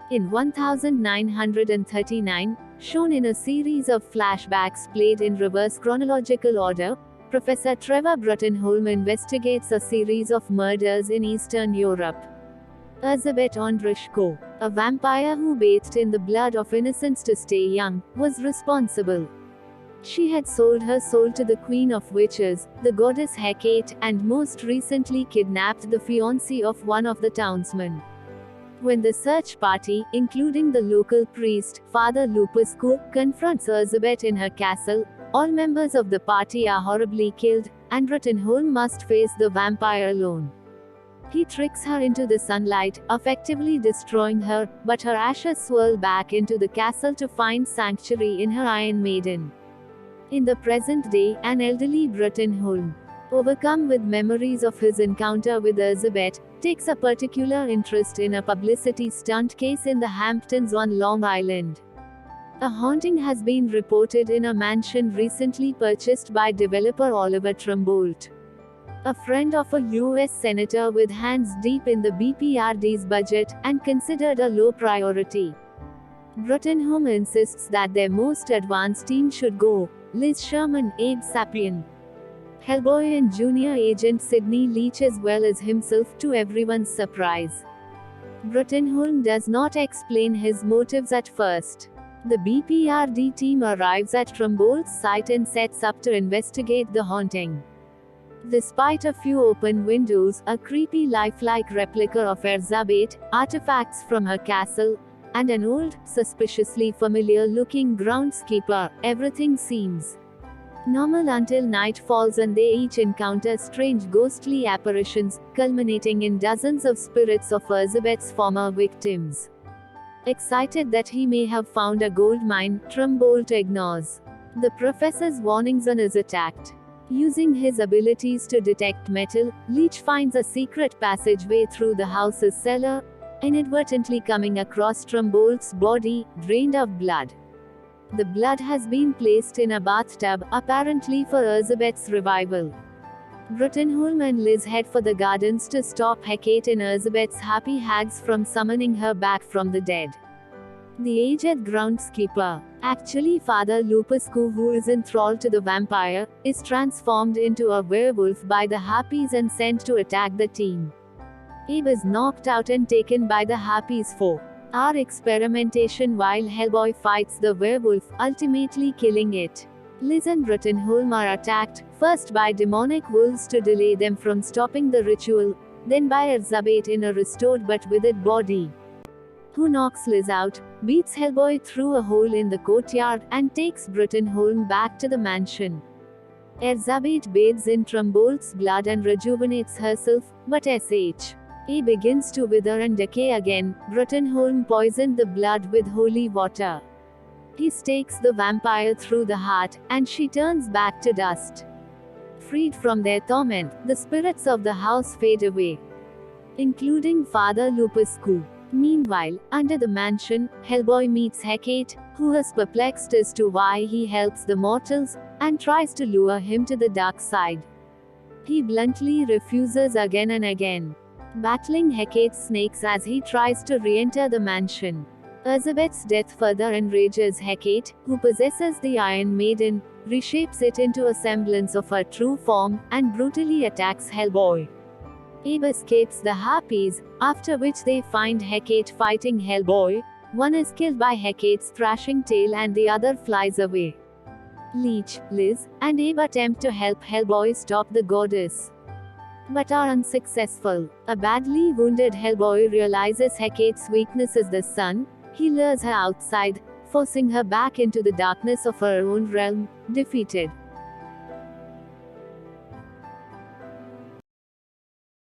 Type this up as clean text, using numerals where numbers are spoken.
In 1939, shown in a series of flashbacks played in reverse chronological order, Professor Trevor Bruttenholm investigates a series of murders in Eastern Europe. Elizabeth Andrushko, a vampire who bathed in the blood of innocents to stay young, was responsible. She had sold her soul to the Queen of Witches, the goddess Hecate, and most recently kidnapped the fiancé of one of the townsmen. When the search party, including the local priest, Father Lupuscu, confronts Elizabeth in her castle, all members of the party are horribly killed, and Bruttenholm must face the vampire alone. He tricks her into the sunlight, effectively destroying her, but her ashes swirl back into the castle to find sanctuary in her Iron Maiden. In the present day, an elderly Bruttenholm, overcome with memories of his encounter with Elizabeth, takes a particular interest in a publicity stunt case in the Hamptons on Long Island. A haunting has been reported in a mansion recently purchased by developer Oliver Trumbolt, a friend of a U.S. senator with hands deep in the BPRD's budget, and considered a low priority. Bruttenholm insists that their most advanced team should go: Liz Sherman, Abe Sapien, Hellboy and junior agent Sidney Leach, as well as himself, to everyone's surprise. Bruttenholm does not explain his motives at first. The BPRD team arrives at Trumbolt's site and sets up to investigate the haunting. Despite a few open windows, a creepy lifelike replica of Elizabeth, artifacts from her castle, and an old, suspiciously familiar-looking groundskeeper, everything seems normal until night falls and they each encounter strange ghostly apparitions, culminating in dozens of spirits of Elizabeth's former victims. Excited that he may have found a gold mine, Trumbolt ignores the professor's warnings and is attacked. Using his abilities to detect metal, Leach finds a secret passageway through the house's cellar, inadvertently coming across Trumbolt's body, drained of blood. The blood has been placed in a bathtub, apparently for Elizabeth's revival. Bruttenholm and Liz head for the gardens to stop Hecate and Elizabeth's happy hags from summoning her back from the dead. The aged groundskeeper, actually Father Lupuscu, who is enthralled to the vampire, is transformed into a werewolf by the Harpies and sent to attack the team. Abe is knocked out and taken by the Harpies for our experimentation while Hellboy fights the werewolf, ultimately killing it. Liz and Bruttenholm are attacked, first by demonic wolves to delay them from stopping the ritual, then by Elizabeth in a restored but withered body, who knocks Liz out, beats Hellboy through a hole in the courtyard, and takes Bruttenholm back to the mansion. Elizabeth bathes in Trumbolt's blood and rejuvenates herself, but He begins to wither and decay again. Bruttenholm poisoned the blood with holy water. He stakes the vampire through the heart, and she turns back to dust. Freed from their torment, the spirits of the house fade away, including Father Lupuscu. Meanwhile, under the mansion, Hellboy meets Hecate, who is perplexed as to why he helps the mortals, and tries to lure him to the dark side. He bluntly refuses again and again, battling Hecate's snakes as he tries to re-enter the mansion. Elizabeth's death further enrages Hecate, who possesses the Iron Maiden, reshapes it into a semblance of her true form, and brutally attacks Hellboy. Abe escapes the Harpies, after which they find Hecate fighting Hellboy. One is killed by Hecate's thrashing tail and the other flies away. Leach, Liz, and Abe attempt to help Hellboy stop the goddess, but are unsuccessful. A badly wounded Hellboy realizes Hecate's weakness is the sun. He lures her outside, forcing her back into the darkness of her own realm. Defeated,